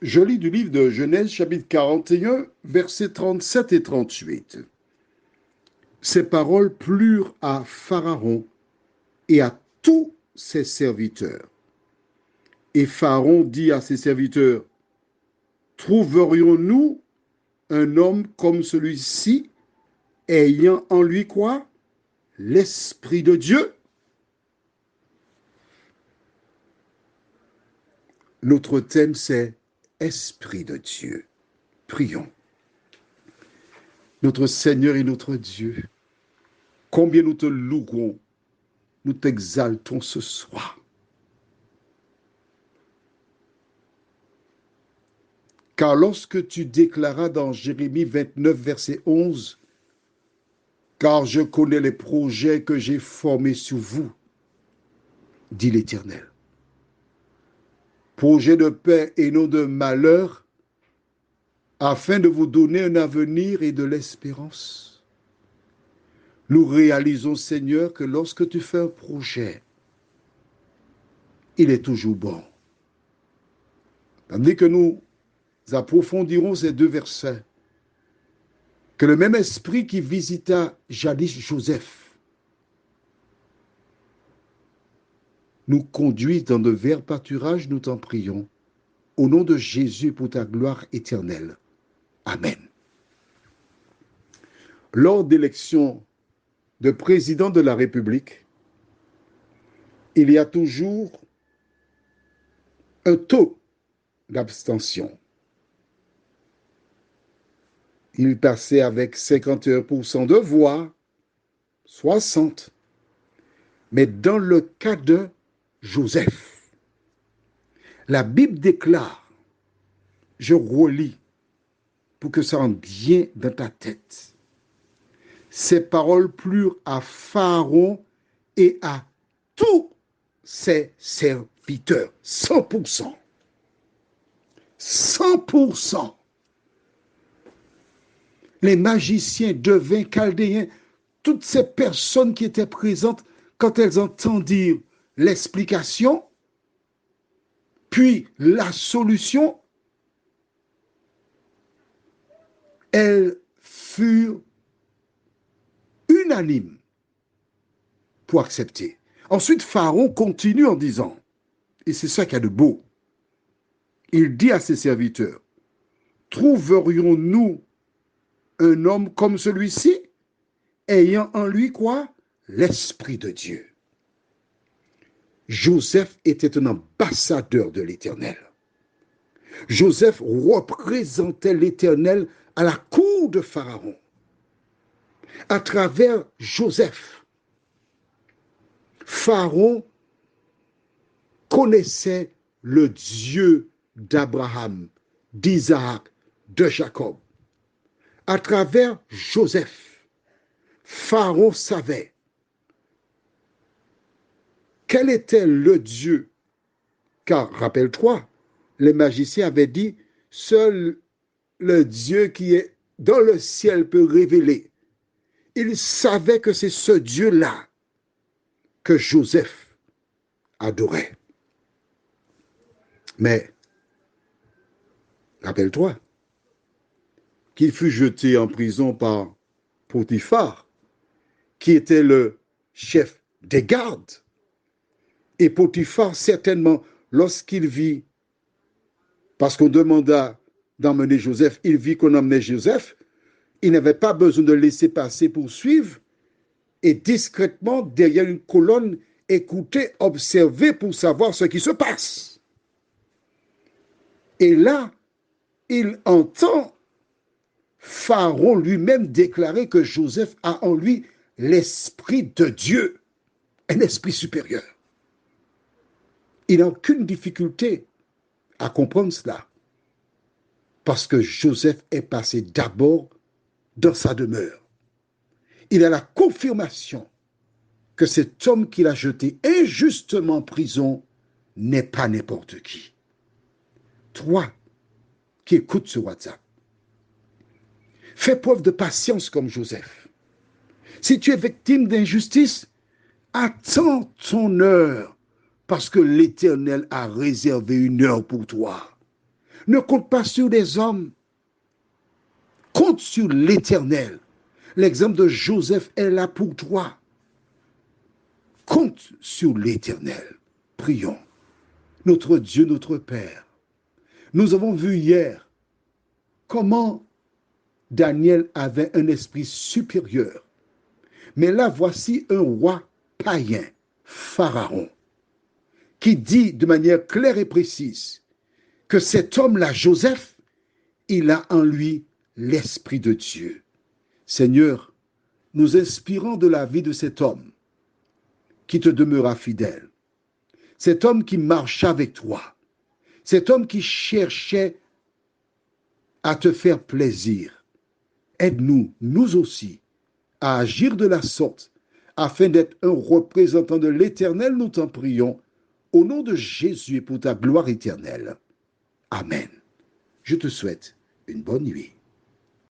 Je lis du livre de Genèse, chapitre 41, versets 37 et 38. Ces paroles plurent à Pharaon et à tous ses serviteurs. Et Pharaon dit à ses serviteurs, trouverions-nous un homme comme celui-ci, ayant en lui quoi? L'Esprit de Dieu. Notre thème, c'est Esprit de Dieu. Prions. Notre Seigneur et notre Dieu, combien nous te louons, nous t'exaltons ce soir. Car lorsque tu déclaras dans Jérémie 29, verset 11, « Car je connais les projets que j'ai formés sur vous, dit l'Éternel. Projets de paix et non de malheur, afin de vous donner un avenir et de l'espérance. » Nous réalisons, Seigneur, que lorsque tu fais un projet, il est toujours bon. Tandis que nous approfondirons ces deux versets, que le même esprit qui visita jadis Joseph nous conduise dans de verts pâturages, nous t'en prions, au nom de Jésus pour ta gloire éternelle. Amen. Lors d'élections de président de la République, il y a toujours un taux d'abstention. Il passait avec 51% de voix, 60%. Mais dans le cas de Joseph, la Bible déclare, je relis pour que ça rentre bien dans ta tête, ces paroles plurent à Pharaon et à tous ses serviteurs, 100%. 100%. Les magiciens, devins, chaldéens, toutes ces personnes qui étaient présentes, quand elles entendirent l'explication, puis la solution, elles furent unanimes pour accepter. Ensuite, Pharaon continue en disant, et c'est ça qu'il y a de beau, il dit à ses serviteurs, trouverions-nous un homme comme celui-ci, ayant en lui quoi? L'Esprit de Dieu. Joseph était un ambassadeur de l'Éternel. Joseph représentait l'Éternel à la cour de Pharaon. À travers Joseph, Pharaon connaissait le Dieu d'Abraham, d'Isaac, de Jacob. À travers Joseph, Pharaon savait quel était le Dieu. Car, rappelle-toi, les magiciens avaient dit, seul le Dieu qui est dans le ciel peut révéler. Il savait que c'est ce Dieu-là que Joseph adorait. Mais, rappelle-toi, qu'il fut jeté en prison par Potiphar, qui était le chef des gardes. Et Potiphar, certainement, lorsqu'il vit, parce qu'on demanda d'emmener Joseph, il vit qu'on emmenait Joseph, il n'avait pas besoin de laisser passer pour suivre, et discrètement, derrière une colonne, écouter, observer pour savoir ce qui se passe. Et là, il entend Pharaon lui-même déclarer que Joseph a en lui l'Esprit de Dieu, un esprit supérieur. Il n'a aucune difficulté à comprendre cela, parce que Joseph est passé d'abord dans sa demeure. Il a la confirmation que cet homme qu'il a jeté injustement en prison n'est pas n'importe qui. Toi qui écoutes ce WhatsApp, fais preuve de patience comme Joseph. Si tu es victime d'injustice, attends ton heure, parce que l'Éternel a réservé une heure pour toi. Ne compte pas sur les hommes. Compte sur l'Éternel. L'exemple de Joseph est là pour toi. Compte sur l'Éternel. Prions. Notre Dieu, notre Père, nous avons vu hier comment Daniel avait un esprit supérieur. Mais là, voici un roi païen, Pharaon, qui dit de manière claire et précise que cet homme-là, Joseph, il a en lui l'Esprit de Dieu. Seigneur, nous inspirons de la vie de cet homme qui te demeura fidèle, cet homme qui marcha avec toi, cet homme qui cherchait à te faire plaisir. Aide-nous, nous aussi, à agir de la sorte, afin d'être un représentant de l'Éternel, nous t'en prions, au nom de Jésus et pour ta gloire éternelle. Amen. Je te souhaite une bonne nuit.